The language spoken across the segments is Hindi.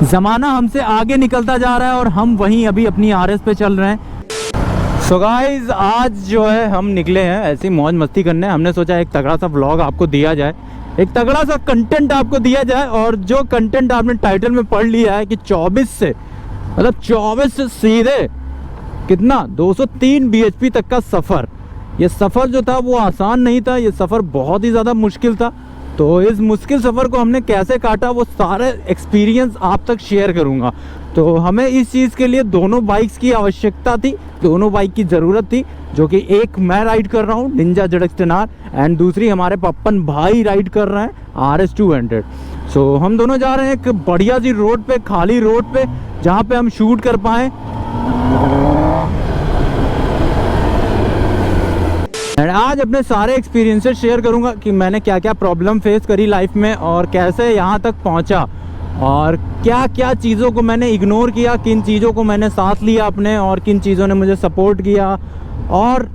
ज़माना हमसे आगे निकलता जा रहा है और हम वहीं अभी अपनी आरएस पे चल रहे हैं। सो गाइज आज जो है हम निकले हैं ऐसी मौज मस्ती करने। हमने सोचा एक तगड़ा सा व्लॉग आपको दिया जाए, एक तगड़ा सा कंटेंट आपको दिया जाए। और जो कंटेंट आपने टाइटल में पढ़ लिया है कि 24 से मतलब 24 से सीधे कितना 203 bhp तक का सफ़र। ये सफ़र जो था वो आसान नहीं था, ये सफ़र बहुत ही ज़्यादा मुश्किल था। तो इस मुश्किल सफ़र को हमने कैसे काटा वो सारे एक्सपीरियंस आप तक शेयर करूंगा। तो हमें इस चीज़ के लिए दोनों बाइक्स की आवश्यकता थी, दोनों बाइक की ज़रूरत थी, जो कि एक मैं राइड कर रहा हूँ निंजा ZX 10R एंड दूसरी हमारे पप्पन भाई राइड कर रहे हैं RS 200। सो हम दोनों जा रहे हैं एक बढ़िया सी रोड पे, खाली रोड पे, जहाँ पे हम शूट कर पाएँ। आज अपने सारे एक्सपीरियंसेस शेयर करूंगा कि मैंने क्या क्या प्रॉब्लम फेस करी लाइफ में और कैसे यहाँ तक पहुँचा, और क्या क्या चीज़ों को मैंने इग्नोर किया, किन चीज़ों को मैंने साथ लिया अपने, और किन चीज़ों ने मुझे सपोर्ट किया। और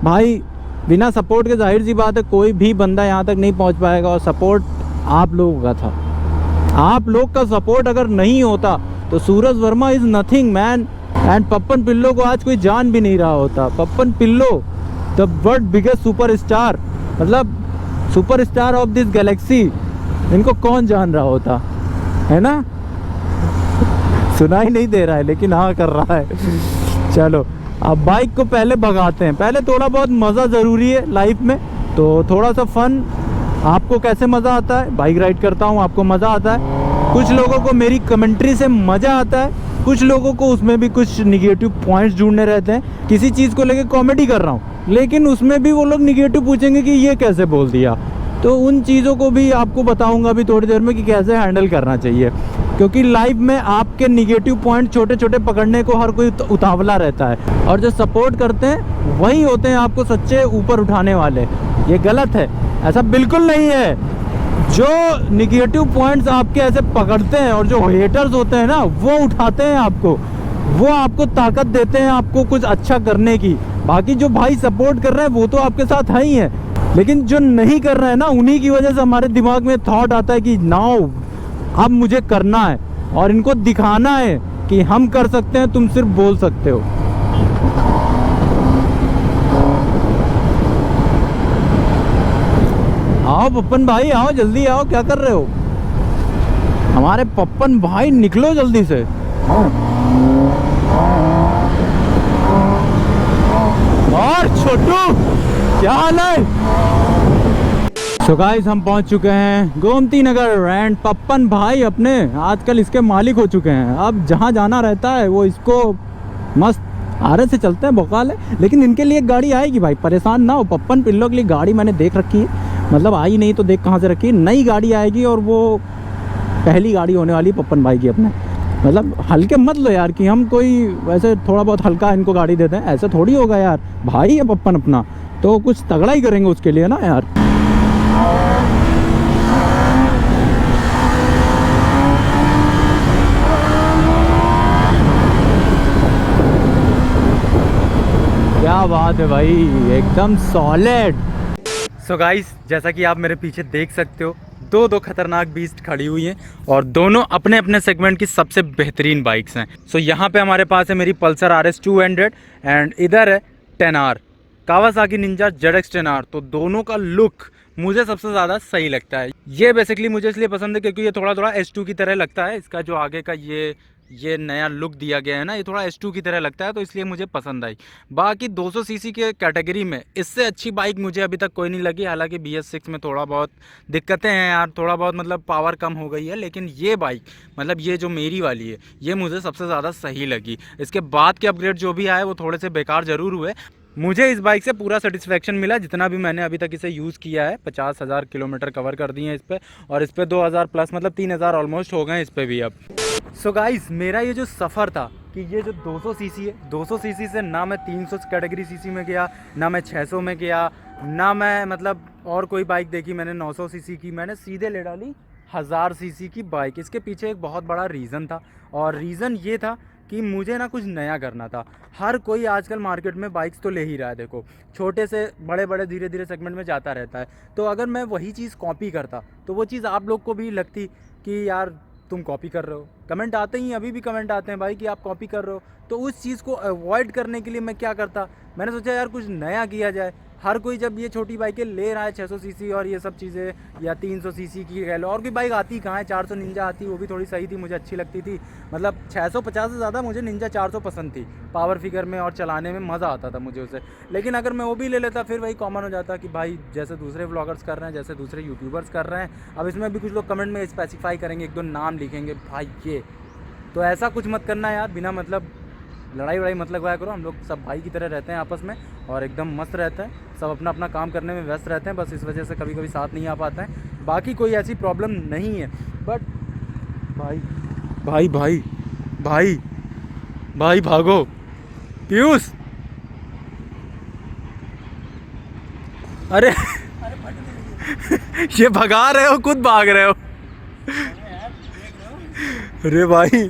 भाई बिना सपोर्ट के जाहिर सी बात है कोई भी बंदा यहाँ तक नहीं पहुँच पाएगा, और सपोर्ट आप लोगों का था। आप लोग का सपोर्ट अगर नहीं होता तो Suraj Varma is nothing man. And Pappan Pillo को आज कोई जान भी नहीं रहा होता। Pappan Pillo the world biggest super star, मतलब super star of this galaxy, इनको कौन जान रहा होता है ना। सुनाई नहीं दे रहा है लेकिन हाँ कर रहा है। चलो अब बाइक को पहले भगाते हैं। पहले थोड़ा बहुत मज़ा ज़रूरी है लाइफ में, तो थोड़ा सा फन। आपको कैसे मज़ा आता है? बाइक राइड करता हूँ, आपको मज़ा आता है। कुछ लोगों को मेरी कमेंट्री से मज़ा आता है, कुछ लोगों को उसमें भी कुछ निगेटिव पॉइंट्स ढूंढने रहते हैं। किसी चीज़ को लेके कॉमेडी कर रहा हूँ लेकिन उसमें भी वो लोग निगेटिव पूछेंगे कि ये कैसे बोल दिया। तो उन चीज़ों को भी आपको बताऊंगा अभी थोड़ी देर में कि कैसे हैंडल करना चाहिए, क्योंकि लाइफ में आपके निगेटिव पॉइंट छोटे छोटे पकड़ने को हर कोई उतावला रहता है, और जो सपोर्ट करते हैं वही होते हैं आपको सच्चे ऊपर उठाने वाले। ये गलत है, ऐसा बिल्कुल नहीं है। जो निगेटिव पॉइंट्स आपके ऐसे पकड़ते हैं और जो हेटर्स होते हैं ना, वो उठाते हैं आपको, वो आपको ताकत देते हैं आपको कुछ अच्छा करने की। बाकी जो भाई सपोर्ट कर रहे हैं वो तो आपके साथ है ही है, लेकिन जो नहीं कर रहे हैं ना, उन्हीं की वजह से हमारे दिमाग में थॉट आता है कि नाउ अब मुझे करना है और इनको दिखाना है कि हम कर सकते हैं, तुम सिर्फ बोल सकते हो। आओ पप्पन भाई आओ, जल्दी आओ, क्या कर रहे हो? हमारे पप्पन भाई निकलो जल्दी से। और छोटू क्या हाल है? सो गाइस हम पहुंच चुके हैं गोमती नगर एंड पप्पन भाई अपने आजकल इसके मालिक हो चुके हैं। अब जहां जाना रहता है वो इसको मस्त आरे से चलते हैं, भोकाल है। लेकिन इनके लिए एक गाड़ी आएगी भाई, परेशान ना हो। पप्पन पिल्लो के लिए गाड़ी मैंने देख रखी है, मतलब आई नहीं तो देख कहाँ से रखी है। नई गाड़ी आएगी और वो पहली गाड़ी होने वाली है पप्पन भाई की अपने। मतलब हल्के मत लो यार कि हम कोई वैसे थोड़ा बहुत हल्का इनको गाड़ी देते हैं, ऐसा थोड़ी होगा यार। भाई है पप्पन अपना तो कुछ तगड़ा ही करेंगे उसके लिए ना यार। क्या बात है भाई, एकदम सॉलिड। सो गाइस जैसा कि आप मेरे पीछे देख सकते हो, दो खतरनाक बीस्ट खड़ी हुई हैं और दोनों अपने अपने सेगमेंट की सबसे बेहतरीन बाइक्स हैं। सो यहाँ पे हमारे पास है मेरी पल्सर RS 200 एंड इधर है 10R Kawasaki Ninja ZX 10R। तो दोनों का लुक मुझे सबसे ज़्यादा सही लगता है। ये बेसिकली मुझे इसलिए पसंद है क्योंकि ये थोड़ा थोड़ा S2 की तरह लगता है। इसका जो आगे का ये नया लुक दिया गया है ना, ये थोड़ा S2 की तरह लगता है, तो इसलिए मुझे पसंद आई। बाकी 200 सीसी के कैटेगरी में इससे अच्छी बाइक मुझे अभी तक कोई नहीं लगी। हालांकि BS6 में थोड़ा बहुत दिक्कतें हैं यार, थोड़ा बहुत मतलब पावर कम हो गई है, लेकिन ये बाइक मतलब ये जो मेरी वाली है ये मुझे सबसे ज़्यादा सही लगी। इसके बाद के अपग्रेड जो भी आए वो थोड़े से बेकार ज़रूर हुए। मुझे इस बाइक से पूरा सेटिस्फेक्शन मिला जितना भी मैंने अभी तक इसे यूज़ किया है। 50,000 किलोमीटर कवर कर दिए हैं इस पर, और इस पर 2,000 प्लस मतलब 3,000 ऑलमोस्ट हो गए इस पर भी अब। सो गाइस मेरा ये जो सफ़र था कि ये जो 200 सीसी है, 200 सीसी से ना मैं 300 कैटेगरी सीसी में गया, ना मैं 600 में गया, ना मैं मतलब और कोई बाइक देखी मैंने 900 सीसी की। मैंने सीधे ले डाली 1000 सीसी की बाइक। इसके पीछे एक बहुत बड़ा रीज़न था, और रीज़न ये था कि मुझे ना कुछ नया करना था। हर कोई आजकल मार्केट में बाइक्स तो ले ही रहा है, देखो छोटे से बड़े बड़े धीरे धीरे सेगमेंट में जाता रहता है। तो अगर मैं वही चीज़ कॉपी करता तो वो चीज़ आप लोग को भी लगती कि यार तुम कॉपी कर रहे हो। कमेंट आते ही, अभी भी कमेंट आते हैं भाई कि आप कॉपी कर रहे हो। तो उस चीज़ को अवॉइड करने के लिए मैं क्या करता, मैंने सोचा यार कुछ नया किया जाए। हर कोई जब ये छोटी बाइकें ले रहा है 600 सीसी और ये सब चीज़ें, या 300 सीसी की कह लो, और कोई बाइक आती कहाँ है, 400 निंजा आती, वो भी थोड़ी सही थी, मुझे अच्छी लगती थी। मतलब 650 से ज़्यादा मुझे निंजा 400 पसंद थी, पावर फिगर में और चलाने में मज़ा आता था मुझे उसे। लेकिन अगर मैं वो भी ले लेता फिर वही कॉमन हो जाता कि भाई जैसे दूसरे व्लॉगर्स कर रहे हैं, जैसे दूसरे यूट्यूबर्स कर रहे हैं, अब इसमें भी कुछ लोग कमेंट में स्पेसिफाई करेंगे, एक दो नाम लिखेंगे भाई ये। तो ऐसा कुछ मत करना यार, बिना मतलब लड़ाई वड़ाई मत लगवाया करो। हम लोग सब भाई की तरह रहते हैं आपस में और एकदम मस्त रहते हैं, सब अपना अपना काम करने में व्यस्त रहते हैं। बस इस वजह से कभी कभी साथ नहीं आ पाता है, बाकी कोई ऐसी प्रॉब्लम नहीं है। बट भाई भाई भाई भाई भाई भागो पीयूष, अरे ये भगा रहे हो, खुद भाग रहे हो। अरे भाई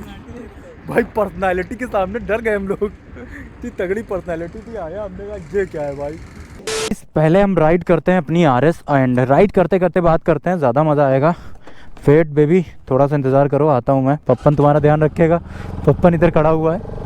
भाई पर्सनालिटी के सामने डर गए हम लोग, इतनी तगड़ी पर्सनालिटी थी, आया हमने कहा ये क्या है भाई। पहले हम राइड करते हैं अपनी RS एंड राइड करते करते बात करते हैं, ज़्यादा मज़ा आएगा। वेट बेबी थोड़ा सा इंतज़ार करो, आता हूँ मैं। पप्पन तुम्हारा ध्यान रखेगा, पप्पन इधर खड़ा हुआ है।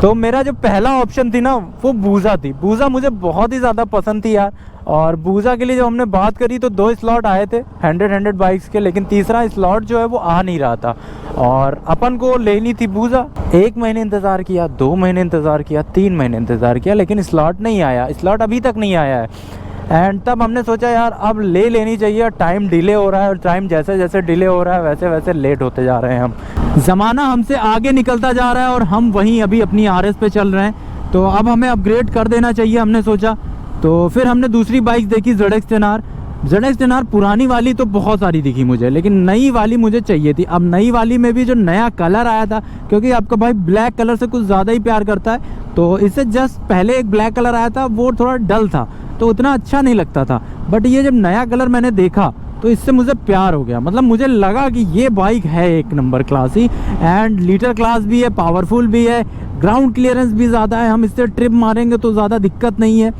तो मेरा जो पहला ऑप्शन थी ना वो बूजा थी। बूजा मुझे बहुत ही ज़्यादा पसंद थी यार, और बूजा के लिए जब हमने बात करी तो 2 स्लॉट आए थे 100 बाइक्स के, लेकिन तीसरा स्लॉट जो है वो आ नहीं रहा था और अपन को लेनी थी बूजा। 1 महीने इंतज़ार किया, 2 महीने इंतज़ार किया, 3 महीने इंतज़ार किया, लेकिन स्लॉट नहीं आया, स्लॉट अभी तक नहीं आया है। एंड तब हमने सोचा यार अब ले लेनी चाहिए, टाइम डिले हो रहा है और टाइम जैसे जैसे डिले हो रहा है वैसे वैसे लेट होते जा रहे हैं हम। ज़माना हमसे आगे निकलता जा रहा है और हम वहीं अभी अपनी RS पे चल रहे हैं, तो अब हमें अपग्रेड कर देना चाहिए हमने सोचा। तो फिर हमने दूसरी बाइक देखी ZX 10R पुरानी वाली तो बहुत सारी दिखी मुझे, लेकिन नई वाली मुझे चाहिए थी। अब नई वाली में भी जो नया कलर आया था, क्योंकि आपका भाई ब्लैक कलर से कुछ ज़्यादा ही प्यार करता है, तो इससे जस्ट पहले एक ब्लैक कलर आया था वो थोड़ा डल था तो उतना अच्छा नहीं लगता था। बट ये जब नया कलर मैंने देखा तो इससे मुझे प्यार हो गया, मतलब मुझे लगा कि ये बाइक है एक number class he, and litre class भी है, पावरफुल भी है, ग्राउंड क्लियरेंस भी ज़्यादा है, हम इससे ट्रिप मारेंगे तो ज़्यादा दिक्कत नहीं है।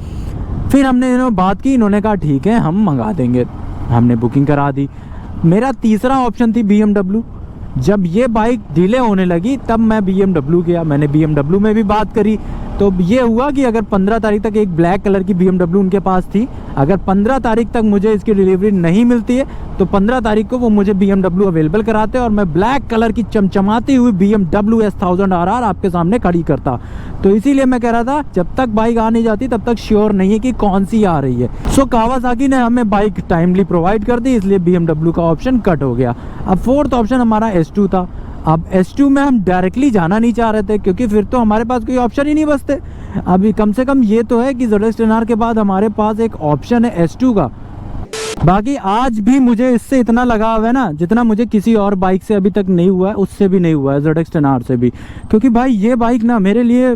फिर हमने इन्होंने बात की, इन्होंने कहा ठीक है हम मंगा देंगे, हमने बुकिंग करा दी। मेरा तीसरा ऑप्शन थी BMW। जब ये बाइक डिले होने लगी तब मैं BMW गया, मैंने BMW में भी बात करी। तो ये हुआ कि अगर 15 तारीख तक एक ब्लैक कलर की BMW उनके पास थी, अगर 15 तारीख तक मुझे इसकी डिलीवरी नहीं मिलती है तो 15 तारीख को वो मुझे BMW अवेलेबल कराते और मैं ब्लैक कलर की चमचमाती हुई BMW S1000RR आपके सामने खड़ी करता। तो इसीलिए मैं कह रहा था जब तक बाइक आ नहीं जाती तब तक श्योर नहीं है कि कौन सी आ रही है। सो कावासाकी ने हमें बाइक टाइमली प्रोवाइड कर दी, इसलिए BMW का ऑप्शन कट हो गया। अब फोर्थ ऑप्शन हमारा S2 था। अब S2 में हम डायरेक्टली जाना नहीं चाह रहे थे क्योंकि फिर तो हमारे पास कोई ऑप्शन ही नहीं बचते। अभी कम से कम ये तो है कि ZX 10R के बाद हमारे पास एक ऑप्शन है S2 का। बाकी आज भी मुझे इससे इतना लगाव है ना जितना मुझे किसी और बाइक से अभी तक नहीं हुआ है, उससे भी नहीं हुआ है, ZX 10R से भी, क्योंकि भाई ये बाइक ना मेरे लिए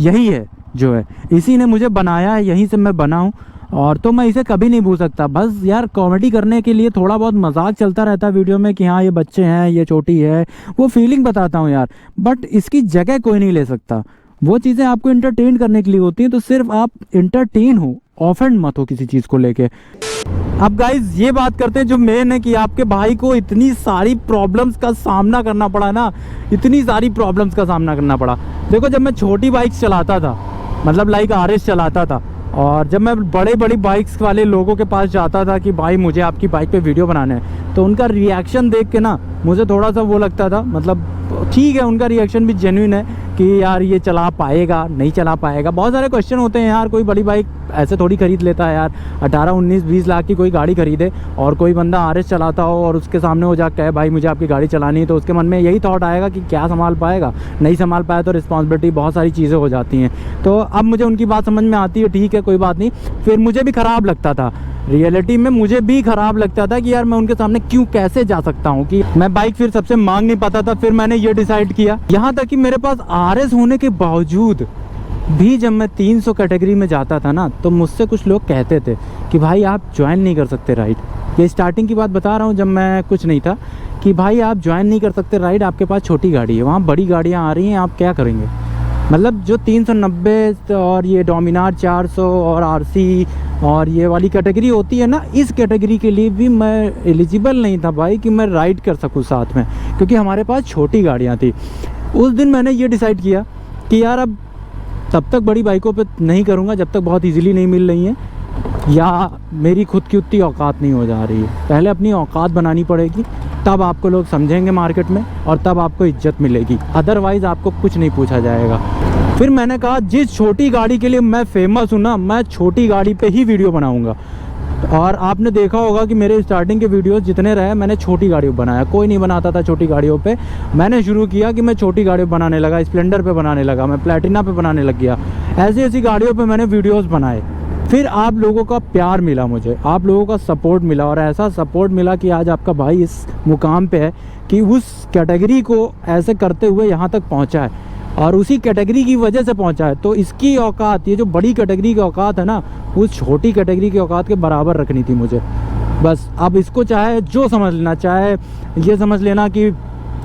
यही है जो है, इसी ने मुझे बनाया है, यहीं से मैं बना हूँ और तो मैं इसे कभी नहीं भूल सकता। बस यार कॉमेडी करने के लिए थोड़ा बहुत मजाक चलता रहता है वीडियो में कि हाँ ये बच्चे हैं, ये छोटी है, वो फीलिंग बताता हूँ यार, बट इसकी जगह कोई नहीं ले सकता। वो चीज़ें आपको इंटरटेन करने के लिए होती हैं, तो सिर्फ आप इंटरटेन हो, ऑफेंड मत हो किसी चीज़ को लेके। अब गाइज ये बात करते हैं जो मेन है कि आपके भाई को इतनी सारी प्रॉब्लम्स का सामना करना पड़ा ना, इतनी सारी प्रॉब्लम्स का सामना करना पड़ा। देखो जब मैं छोटी बाइक्स चलाता था, मतलब लाइक RS चलाता था, और जब मैं बड़े बड़ी बाइक्स वाले लोगों के पास जाता था कि भाई मुझे आपकी बाइक पे वीडियो बनाना है, तो उनका रिएक्शन देख के ना मुझे थोड़ा सा वो लगता था, मतलब ठीक है उनका रिएक्शन भी जेन्युइन है कि यार ये चला पाएगा नहीं चला पाएगा। बहुत सारे क्वेश्चन होते हैं यार, कोई बड़ी बाइक ऐसे थोड़ी खरीद लेता है यार, 18, 19, 20 लाख की कोई गाड़ी खरीदे और कोई बंदा RS चलाता हो और उसके सामने वो जाकर कहे भाई मुझे आपकी गाड़ी चलानी है, तो उसके मन में यही थॉट आएगा कि क्या संभाल पाएगा, नहीं संभाल पाया तो रिस्पॉन्सिबिलिटी, बहुत सारी चीज़ें हो जाती हैं। तो अब मुझे उनकी बात समझ में आती है, ठीक है कोई बात नहीं। फिर मुझे भी ख़राब लगता था, रियलिटी में मुझे भी ख़राब लगता था कि यार मैं उनके सामने क्यों कैसे जा सकता हूँ, कि मैं बाइक फिर सबसे मांग नहीं पाता था। फिर मैंने ये डिसाइड किया, यहाँ तक कि मेरे पास RS होने के बावजूद भी जब मैं 300 कैटेगरी में जाता था ना, तो मुझसे कुछ लोग कहते थे कि भाई आप ज्वाइन नहीं कर सकते राइड। ये स्टार्टिंग की बात बता रहा हूँ जब मैं कुछ नहीं था, कि भाई आप ज्वाइन नहीं कर सकते राइड, आपके पास छोटी गाड़ी है, वहाँ बड़ी गाड़ियाँ आ रही हैं, आप क्या करेंगे। मतलब जो 390 और ये डोमिनार 400 और RC और ये वाली कैटेगरी होती है ना, इस कैटेगरी के लिए भी मैं एलिजिबल नहीं था भाई कि मैं राइड कर सकूँ साथ में, क्योंकि हमारे पास छोटी गाड़ियाँ थी। उस दिन मैंने ये डिसाइड किया कि यार अब तब तक बड़ी बाइकों पे नहीं करूँगा जब तक बहुत इजीली नहीं मिल रही हैं या मेरी खुद की उतनी औकात नहीं हो जा रही है। पहले अपनी औकात बनानी पड़ेगी, तब आपको लोग समझेंगे मार्केट में और तब आपको इज्जत मिलेगी, अदरवाइज़ आपको कुछ नहीं पूछा जाएगा। फिर मैंने कहा जिस छोटी गाड़ी के लिए मैं फेमस हूँ ना, मैं छोटी गाड़ी पे ही वीडियो बनाऊँगा। और आपने देखा होगा कि मेरे स्टार्टिंग के वीडियोस जितने रहे मैंने छोटी गाड़ियों बनाया, कोई नहीं बनाता था छोटी गाड़ियों पे। मैंने शुरू किया कि मैं छोटी गाड़ियों बनाने लगा, स्प्लेंडर पे बनाने लगा, मैं प्लैटिना पे बनाने लग गया, ऐसी ऐसी गाड़ियों पे मैंने वीडियोस बनाए। फिर आप लोगों का प्यार मिला मुझे, आप लोगों का सपोर्ट मिला और ऐसा सपोर्ट मिला कि आज आपका भाई इस मुकाम पे है कि उस कैटेगरी को ऐसे करते हुए यहाँ तक पहुँचा है और उसी कैटेगरी की वजह से पहुँचा है। तो इसकी औकात, ये जो बड़ी कैटेगरी की औकात है ना, उस छोटी कैटेगरी की औकात के बराबर रखनी थी मुझे। बस अब इसको चाहे जो समझ लेना, चाहे ये समझ लेना कि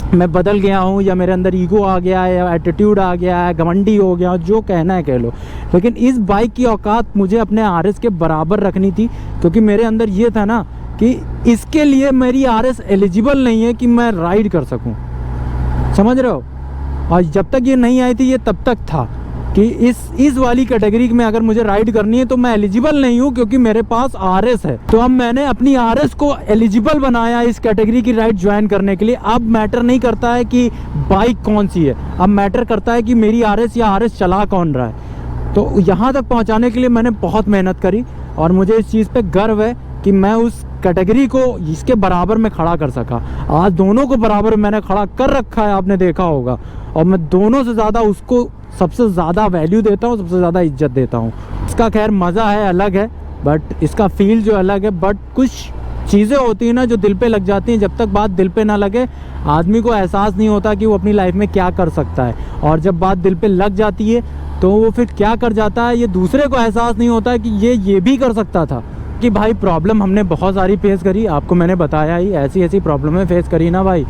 मैं बदल गया हूँ या मेरे अंदर ईगो आ गया है या एटीट्यूड आ गया है, घमंडी हो गया, जो कहना है कह लो, लेकिन इस बाइक की औकात मुझे अपने RS के बराबर रखनी थी, क्योंकि मेरे अंदर ये था ना कि इसके लिए मेरी RS एलिजिबल नहीं है कि मैं राइड कर सकूँ, समझ रहे हो। और जब तक ये नहीं आई थी ये तब तक था कि इस वाली कैटेगरी में अगर मुझे राइड करनी है तो मैं एलिजिबल नहीं हूँ, क्योंकि मेरे पास RS है। तो अब मैंने अपनी RS को एलिजिबल बनाया इस कैटेगरी की राइड ज्वाइन करने के लिए। अब मैटर नहीं करता है कि बाइक कौन सी है, अब मैटर करता है कि मेरी RS या RS चला कौन रहा है। तो यहाँ तक पहुँचाने के लिए मैंने बहुत मेहनत करी और मुझे इस चीज़ पर गर्व है कि मैं उस कैटेगरी को इसके बराबर में खड़ा कर सका। आज दोनों को बराबर मैंने खड़ा कर रखा है, आपने देखा होगा, और मैं दोनों से ज़्यादा उसको सबसे ज़्यादा वैल्यू देता हूँ, सबसे ज़्यादा इज्जत देता हूँ। इसका खैर मज़ा है, अलग है, बट इसका फील जो अलग है। बट कुछ चीज़ें होती हैं ना जो दिल पे लग जाती हैं, जब तक बात दिल पे ना लगे आदमी को एहसास नहीं होता कि वो अपनी लाइफ में क्या कर सकता है, और जब बात दिल पे लग जाती है तो वो फिर क्या कर जाता है ये दूसरे को एहसास नहीं होता है कि ये भी कर सकता था। कि भाई प्रॉब्लम हमने बहुत सारी फेस करी, आपको मैंने बताया ही, ऐसी ऐसी प्रॉब्लमें फेस करी ना भाई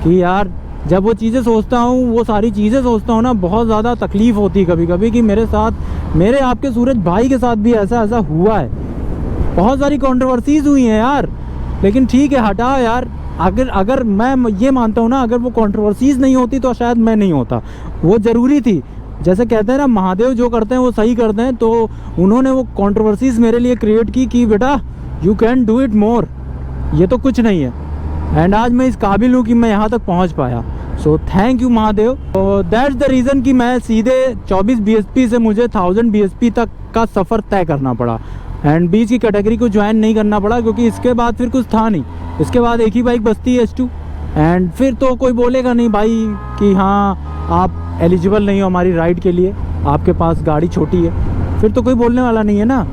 कि यार जब वो चीज़ें सोचता हूँ, वो सारी चीज़ें सोचता हूँ ना, बहुत ज़्यादा तकलीफ़ होती है कभी कभी कि मेरे साथ, मेरे आपके सूरज भाई के साथ भी ऐसा हुआ है। बहुत सारी कंट्रोवर्सीज हुई हैं यार, लेकिन ठीक है हटाओ यार। अगर मैं ये मानता हूँ ना, अगर वो कंट्रोवर्सीज नहीं होती तो शायद मैं नहीं होता, वो ज़रूरी थी। जैसे कहते हैं ना महादेव जो करते हैं वो सही करते हैं, तो उन्होंने वो कंट्रोवर्सीज मेरे लिए क्रिएट की कि बेटा you can do it more, ये तो कुछ नहीं है। एंड आज मैं इस काबिल हूँ कि मैं यहाँ तक पहुँच पाया। So thank you Mahadev. तो दैट्स द रीज़न कि मैं सीधे 24 BSP से मुझे 1000 BSP तक का सफ़र तय करना पड़ा एंड बीच की कैटेगरी को ज्वाइन नहीं करना पड़ा, क्योंकि इसके बाद फिर कुछ था नहीं। इसके बाद एक ही बाइक बचती है S2, एंड फिर तो कोई बोलेगा नहीं भाई कि हाँ आप एलिजिबल नहीं हो हमारी राइड के लिए, आपके पास गाड़ी छोटी है, फिर तो कोई बोलने वाला नहीं है ना।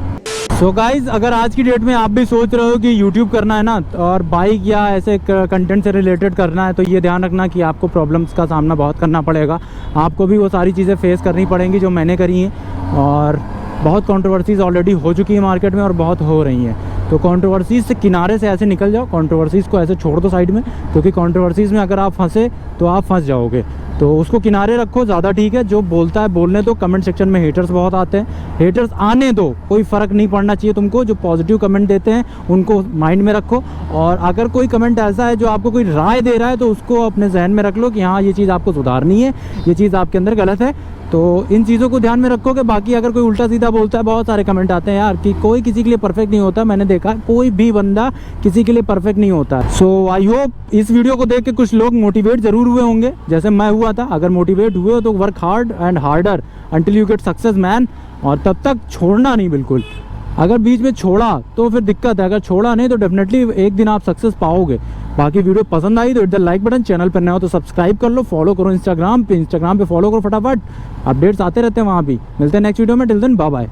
सो गाइज़, अगर आज की डेट में आप भी सोच रहे हो कि यूट्यूब करना है ना और बाइक या ऐसे कंटेंट से रिलेटेड करना है, तो ये ध्यान रखना कि आपको प्रॉब्लम्स का सामना बहुत करना पड़ेगा। आपको भी वो सारी चीज़ें फेस करनी पड़ेंगी जो मैंने करी हैं, और बहुत कंट्रोवर्सीज़ ऑलरेडी हो चुकी है मार्केट में और बहुत हो रही हैं। तो कंट्रोवर्सीज़ से किनारे से ऐसे निकल जाओ, कंट्रोवर्सीज़ को ऐसे छोड़ दो साइड में, क्योंकि कंट्रोवर्सीज़ में अगर आप फंसे तो आप फंस जाओगे। तो उसको किनारे रखो, ज़्यादा ठीक है। जो बोलता है बोलने दो। कमेंट सेक्शन में हेटर्स बहुत आते हैं, हेटर्स आने दो, कोई फ़र्क नहीं पड़ना चाहिए तुमको। जो पॉजिटिव कमेंट देते हैं उनको माइंड में रखो, और अगर कोई कमेंट ऐसा है जो आपको कोई राय दे रहा है तो उसको अपने जहन में रख लो कि हाँ ये चीज़ आपको सुधारनी है, ये चीज़ आपके अंदर गलत है। तो इन चीज़ों को ध्यान में रखोगे। बाकी अगर कोई उल्टा सीधा बोलता है, बहुत सारे कमेंट आते हैं यार कि कोई किसी के लिए परफेक्ट नहीं होता। मैंने देखा कोई भी बंदा किसी के लिए परफेक्ट नहीं होता। सो आई होप इस वीडियो को देख के कुछ लोग मोटिवेट ज़रूर हुए होंगे, जैसे मैं हुआ था। अगर मोटिवेट हुए हो तो work hard and harder until you get success man, और तब तक छोड़ना नहीं बिल्कुल। अगर बीच में छोड़ा तो फिर दिक्कत है, अगर छोड़ा नहीं तो डेफिनेटली एक दिन आप सक्सेस पाओगे। बाकी वीडियो पसंद आई तो hit the like button, channel पर नए हो तो सब्सक्राइब कर लो, फॉलो करो इंस्टाग्राम पे फॉलो करो फटाफट, अपडेट्स आते रहते हैं वहाँ भी। मिलते हैं नेक्स्ट वीडियो में, टिल देन बाय बाय।